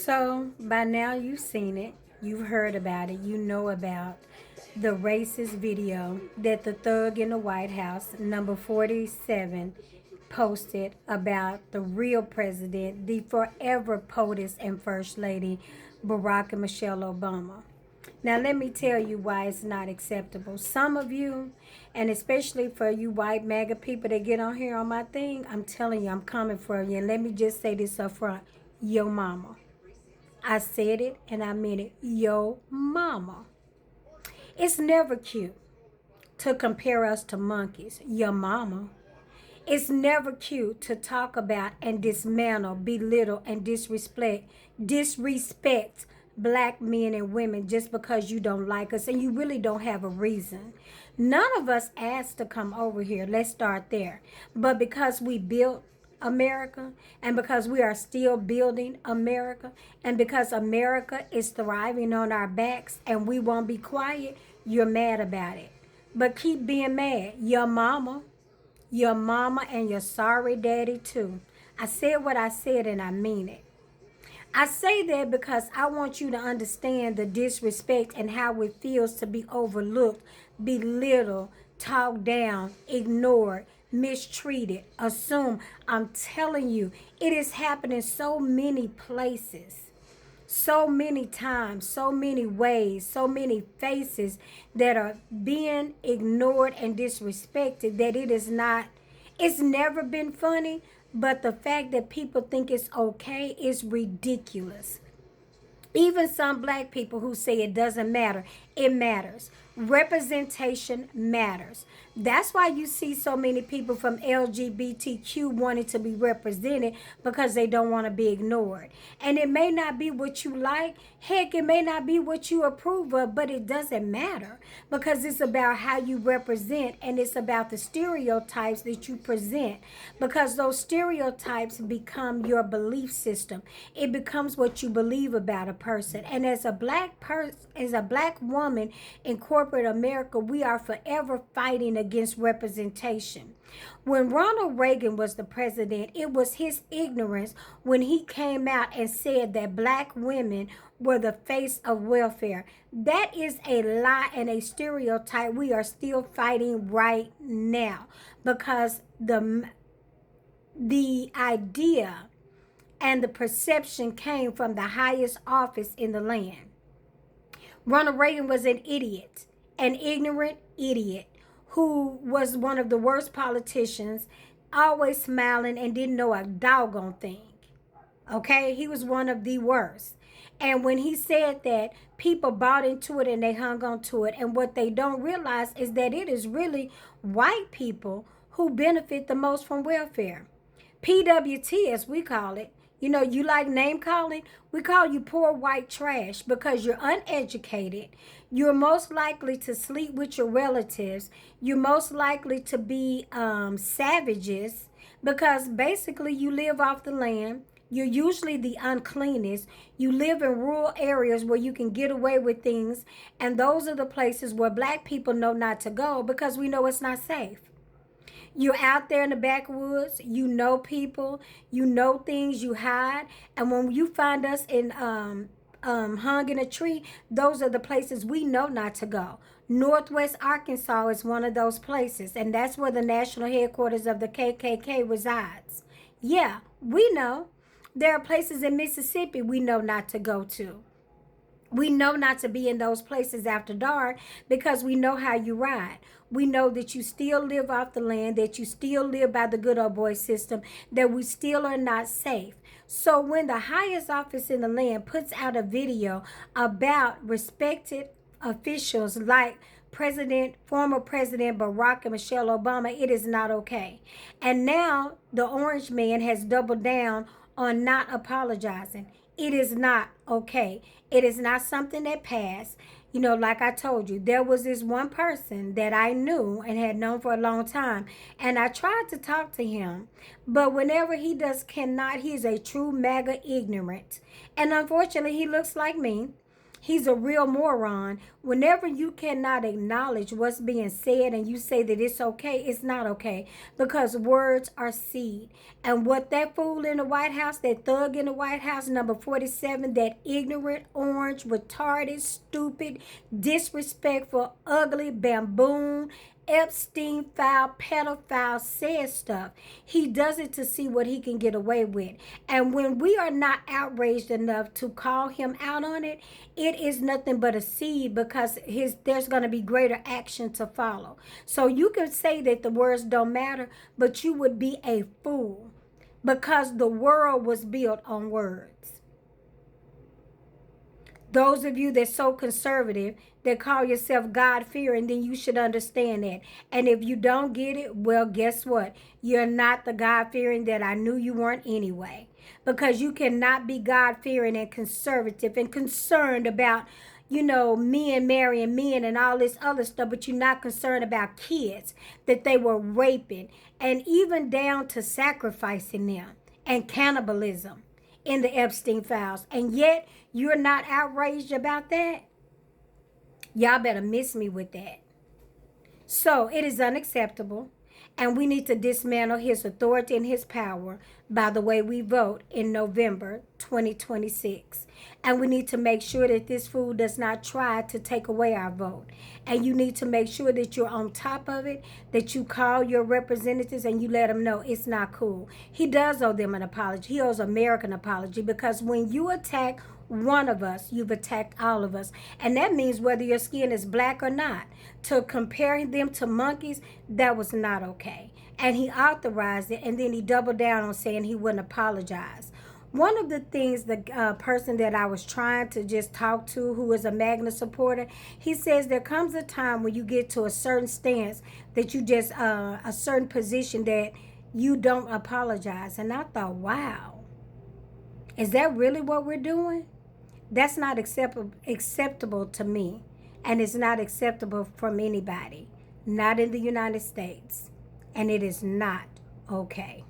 So, by now you've seen it, you've heard about it, you know about the racist video that the thug in the White House, number 47, posted about the real president, the forever POTUS and First Lady, Barack and Michelle Obama. Now, let me tell you why it's not acceptable. Some of you, and especially for you white MAGA people that get on here on my thing, I'm telling you, I'm coming for you. And let me just say this up front: yo mama. I said it and I meant it. Yo mama. It's never cute to compare us to monkeys. Your mama. It's never cute to talk about and dismantle, belittle, and disrespect black men and women just because you don't like us and you really don't have a reason. None of us asked to come over here. Let's start there. But because we built America and because we are still building America and because America is thriving on our backs and we won't be quiet, you're mad about it. But keep being mad. Your mama and your sorry daddy too. I said what I said and I mean it. I say that because I want you to understand the disrespect and how it feels to be overlooked, belittled, talked down, ignored, mistreated, assumed. I'm telling you, it is happening so many places, so many times, so many ways, so many faces that are being ignored and disrespected that it's never been funny, but the fact that people think it's okay is ridiculous. Even some black people who say it doesn't matter, it matters. Representation matters. That's why you see so many people from LGBTQ wanting to be represented because they don't want to be ignored. And it may not be what you like. Heck, it may not be what you approve of, but it doesn't matter because it's about how you represent and it's about the stereotypes that you present because those stereotypes become your belief system. It becomes what you believe about a person. And as a black woman in corporate America, we are forever fighting against representation. When Ronald Reagan was the president, it was his ignorance when he came out and said that black women were the face of welfare. That is a lie and a stereotype we are still fighting right now because the idea and the perception came from the highest office in the land. Ronald Reagan was an idiot, an ignorant idiot who was one of the worst politicians, always smiling and didn't know a doggone thing. Okay? He was one of the worst. And when he said that, people bought into it and they hung on to it. And what they don't realize is that it is really white people who benefit the most from welfare. PWT, as we call it. You know, you like name calling? We call you poor white trash because you're uneducated. You're most likely to sleep with your relatives. You're most likely to be savages because basically you live off the land. You're usually the uncleanest. You live in rural areas where you can get away with things. And those are the places where black people know not to go because we know it's not safe. You're out there in the backwoods. You know people. You know things. You hide. And when you find us in hung in a tree, those are the places we know not to go. Northwest Arkansas is one of those places, and that's where the national headquarters of the KKK resides. Yeah, we know. There are places in Mississippi we know not to go to. We know not to be in those places after dark because we know how you ride. We know that you still live off the land, that you still live by the good old boy system, that we still are not safe. So when the highest office in the land puts out a video about respected officials like former President Barack and Michelle Obama, it is not okay. And now the orange man has doubled down on not apologizing. It is not okay. It is not something that passed. You know, like I told you, there was this one person that I knew and had known for a long time, and I tried to talk to him, but whenever he cannot, he is a true MAGA ignorant. And unfortunately, he looks like me. He's a real moron. Whenever you cannot acknowledge what's being said and you say that it's okay, it's not okay, because words are seed. And what that fool in the White House, that thug in the White House, number 47, that ignorant, orange, retarded, stupid, disrespectful, ugly, baboon, Epstein file, pedophile says stuff. He does it to see what he can get away with. And when we are not outraged enough to call him out on it, it is nothing but a seed, because there's going to be greater action to follow. So you can say that the words don't matter, but you would be a fool, because the world was built on words. Those of you that's so conservative that call yourself God-fearing, then you should understand that. And if you don't get it, well, guess what? You're not the God-fearing that I knew you weren't anyway. Because you cannot be God-fearing and conservative and concerned about, men marrying men and all this other stuff, but you're not concerned about kids that they were raping, and even down to sacrificing them, and cannibalism in the Epstein files. And yet you're not outraged about that? Y'all better miss me with that. So it is unacceptable, and we need to dismantle his authority and his power by the way we vote in November 2026. And we need to make sure that this fool does not try to take away our vote. And you need to make sure that you're on top of it, that you call your representatives and you let them know it's not cool. He does owe them an apology. He owes America an apology, because when you attack one of us, you've attacked all of us. And that means whether your skin is black or not. To compare them to monkeys, that was not okay. And he authorized it, and then he doubled down on saying he wouldn't apologize. One of the things, the person that I was trying to just talk to, who is a Magna supporter, he says there comes a time when you get to a certain stance that you just, a certain position that you don't apologize. And I thought, wow, is that really what we're doing? That's not acceptable to me, and it's not acceptable from anybody, not in the United States, and it is not okay.